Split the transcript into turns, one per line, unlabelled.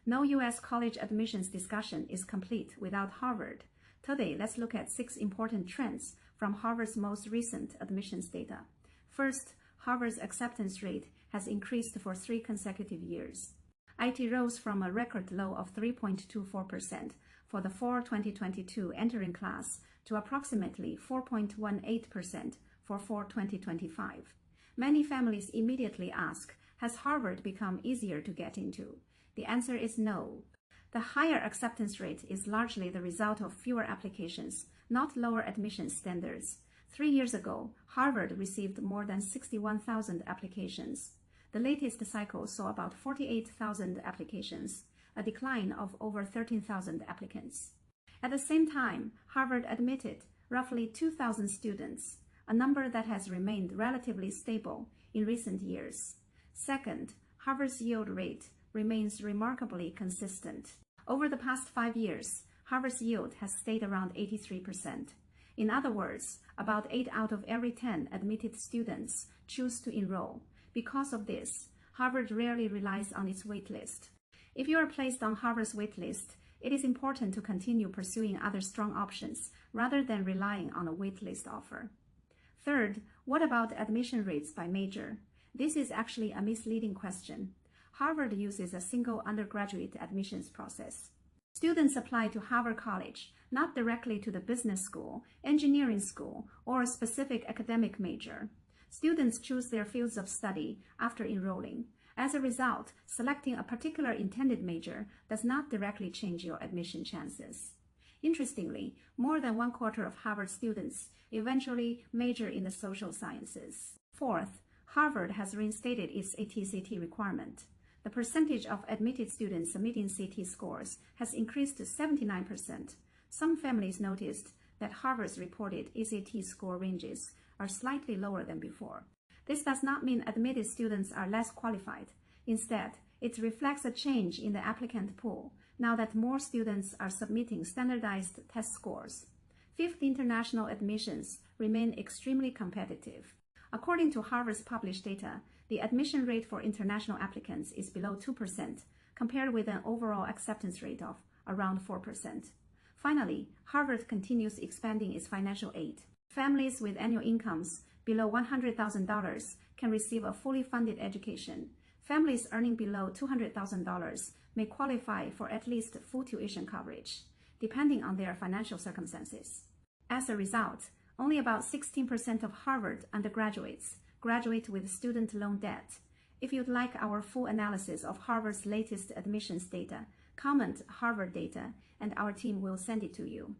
No U.S. college admissions discussion is complete without Harvard. Today, let's look at 6 important trends from Harvard's most recent admissions data. First, Harvard's acceptance rate has increased for 3 consecutive years. IT rose from a record low of 3.24% for the fall 2022 entering class to approximately 4.18% for fall 2025. Many families immediately ask, has Harvard become easier to get into? The answer is no. The higher acceptance rate is largely the result of fewer applications, not lower admission standards. 3 years ago, Harvard received more than 61,000 applications. The latest cycle saw about 48,000 applications, a decline of over 13,000 applicants. At the same time, Harvard admitted roughly 2,000 students, a number that has remained relatively stable in recent years. Second, Harvard's yield rate remains remarkably consistent. Over the past 5 years, Harvard's yield has stayed around 83%. In other words, about 8 out of every 10 admitted students choose to enroll. Because of this, Harvard rarely relies on its waitlist. If you are placed on Harvard's waitlist, it is important to continue pursuing other strong options rather than relying on a waitlist offer. Third, what about admission rates by major? This is actually a misleading question. Harvard uses a single undergraduate admissions process. Students apply to Harvard College, not directly to the business school, engineering school, or a specific academic major. Students choose their fields of study after enrolling. As a result, selecting a particular intended major does not directly change your admission chances. Interestingly, more than 1/4 of Harvard students eventually major in the social sciences. Fourth, Harvard has reinstated its AT-CT requirement. The percentage of admitted students submitting CT scores has increased to 79%. Some families noticed that Harvard's reported ACT score ranges are slightly lower than before. This does not mean admitted students are less qualified. Instead, it reflects a change in the applicant pool now that more students are submitting standardized test scores. Fifth, international admissions remain extremely competitive. According to Harvard's published data, the admission rate for international applicants is below 2%, compared with an overall acceptance rate of around 4%. Finally, Harvard continues expanding its financial aid. Families with annual incomes below $100,000 can receive a fully funded education. Families earning below $200,000 may qualify for at least full tuition coverage, depending on their financial circumstances. As a result, only about 16% of Harvard undergraduates graduate with student loan debt. If you'd like our full analysis of Harvard's latest admissions data, comment Harvard data and our team will send it to you.